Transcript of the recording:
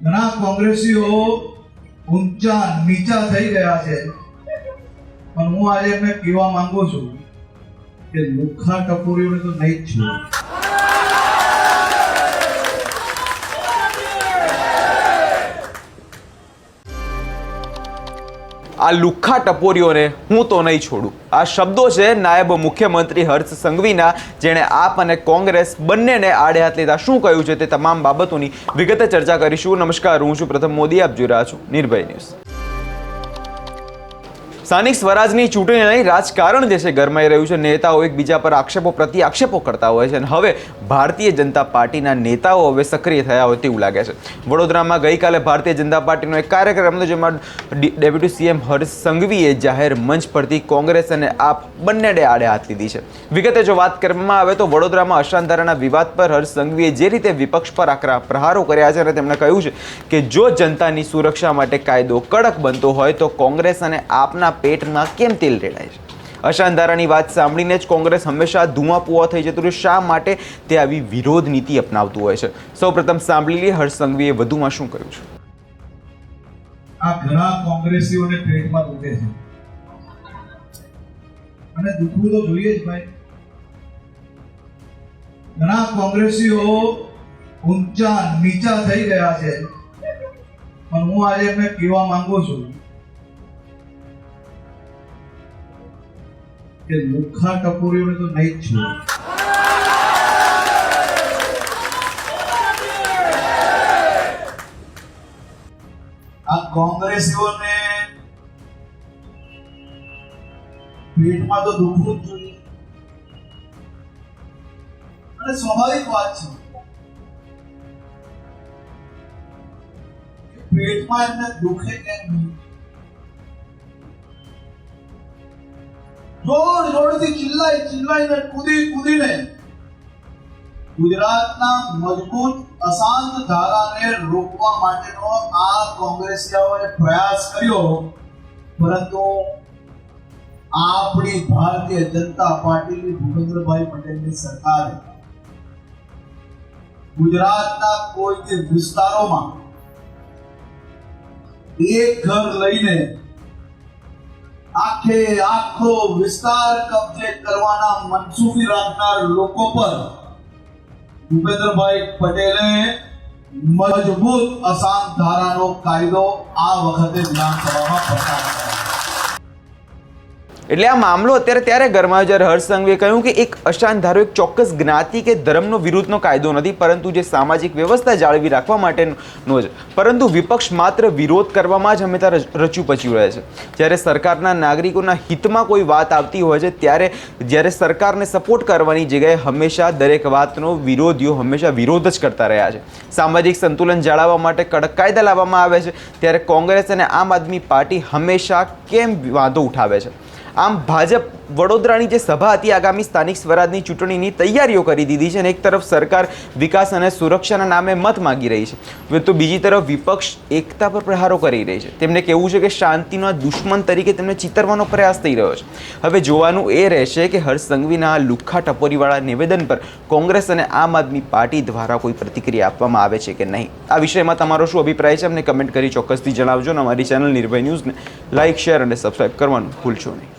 ઘણા કોંગ્રેસીઓ ઊંચા નીચા થઈ ગયા છે, પણ હું આજે એમને કહેવા માંગુ છું કે લુખ્ખા ટપોરીઓને તો નહીં જ છું. આ લુખ્ખા ટપોરીઓને હું તો નહીં છોડું. આ શબ્દો છે નાયબ મુખ્યમંત્રી હર્ષ સંઘવીના, જેણે આપ અને કોંગ્રેસ બંનેને આડે હાથ લીધા. શું કહ્યું છે તે તમામ બાબતોની વિગતે ચર્ચા કરીશું. નમસ્કાર, હું છું પ્રથમ મોદી, આપ જોઈ રહ્યા છો નિર્ભય ન્યૂઝ. સ્થાનિક સ્વરાજની ચૂંટણી લઈ રાજકારણ જે છે ગરમાઈ રહ્યું છે. નેતાઓ એકબીજા પર આક્ષેપો પ્રતિ આક્ષેપો કરતા હોય છે અને હવે ભારતીય જનતા પાર્ટીના નેતાઓ હવે સક્રિય થયા હોય તેવું લાગે છે. વડોદરામાં ગઈકાલે ભારતીય જનતા પાર્ટીનો એક કાર્યક્રમ હતો, જેમાં ડેપ્યુટી સીએમ હર્ષ સંઘવીએ જાહેર મંચ પરથી કોંગ્રેસ અને આપ બંનેને આડે હાથ લીધી છે. વિગતે જો વાત કરવામાં આવે તો વડોદરામાં અશાંતતાના વિવાદ પર હર્ષ સંઘવીએ જે રીતે વિપક્ષ પર આકરા પ્રહારો કર્યા છે અને તેમણે કહ્યું છે કે જો જનતાની સુરક્ષા માટે કાયદો કડક બનતો હોય તો કોંગ્રેસ અને આપના પેટમાં કેમ તેલ રેડાય છે. અશાંતતાની વાત સાંભળીને જ કોંગ્રેસ હંમેશા ધુઆપુઆ થઈ જતું રહ્યું. શા માટે તે આવી વિરોધ નીતિ અપનાવતું હોય છે? સૌપ્રથમ સાંભળી લઈએ હર્ષ સંઘવીએ વધુમાં શું કહ્યું છે. આ ઘણા કોંગ્રેસીઓને પેટમાં દુખે છે અને દુખવું તો જોઈએ જ ભાઈ. ઘણા કોંગ્રેસીઓ ઊંચા નીચા થઈ ગયા છે, પણ હું આજે એમને કહેવા માંગુ છું કે લુખ્ખા ટપોરીઓને તો નહીં જ છું. આ કોંગ્રેસીઓને પેટમાં તો દુખવું જ જોઈએ અને સ્વાભાવિક વાત છે. પેટમાં એમને દુખે કેમ નહીં? જોરથી ચિલ્લાઈને કૂદીને ગુજરાતના મજબૂત અશાંત ધારાને રોકવા માટેનો આ કોંગ્રેસીઓએ પ્રયાસ કર્યો, પરંતુ આપણી ભારતીય જનતા પાર્ટીની ભૂપેન્દ્રભાઈ પટેલની સરકારે ગુજરાતના કોઈ વિસ્તારોમાં એક ઘર લઈને આખો વિસ્તાર કબજે કરવાના મનસૂબી રાખનાર લોકો પર ભૂપેન્દ્રભાઈ પટેલે મજબૂત અશાંત ધારાનો કાયદો આ વખતે વિધાનસભામાં પસાર કર્યો. એટલે આ મામલો અત્યારે ત્યારે ગરમાયો જ્યારે હર્ષ સંઘવીએ કહ્યું કે એક અશાંત ધારો એક ચોક્કસ જ્ઞાતિ કે ધર્મનો વિરુદ્ધનો કાયદો નથી, પરંતુ જે સામાજિક વ્યવસ્થા જાળવી રાખવા માટેનો છે. પરંતુ વિપક્ષ માત્ર વિરોધ કરવામાં જ હંમેશા રચ્યું પચ્યું રહે છે. જ્યારે સરકારના નાગરિકોના હિતમાં કોઈ વાત આવતી હોય છે, ત્યારે જ્યારે સરકારને સપોર્ટ કરવાની જગ્યાએ હંમેશા દરેક વાતનો વિરોધીઓ હંમેશા વિરોધ જ કરતા રહ્યા છે. સામાજિક સંતુલન જાળવવા માટે કડક કાયદા લાવવામાં આવે છે, ત્યારે કોંગ્રેસ અને આમ આદમી પાર્ટી હંમેશા કેમ વાંધો ઉઠાવે છે? આમ ભાજપ વડોદરાની જે સભા હતી આગામી સ્થાનિક સ્વરાજની ચૂંટણીની તૈયારીઓ કરી દીધી છે અને એક તરફ સરકાર વિકાસ અને સુરક્ષાના નામે મત માગી રહી છે, તો બીજી તરફ વિપક્ષ એકતા પર પ્રહારો કરી રહી છે. તેમને કહેવું છે કે શાંતિનો દુશ્મન તરીકે તેમને ચિતરવાનો પ્રયાસ થઈ રહ્યો છે. હવે જોવાનું એ રહેશે કે હર્ષ સંઘવીના આ લુખ્ખા ટપોરીવાળા નિવેદન પર કોંગ્રેસ અને આમ આદમી પાર્ટી દ્વારા કોઈ પ્રતિક્રિયા આપવામાં આવે છે કે નહીં. આ વિષયમાં તમારો શું અભિપ્રાય છે અમને કમેન્ટ કરી ચોક્કસથી જણાવજો અને અમારી ચેનલ નિર્ભય ન્યૂઝને લાઇક, શેર અને સબસ્ક્રાઇબ કરવાનું ભૂલશો નહીં.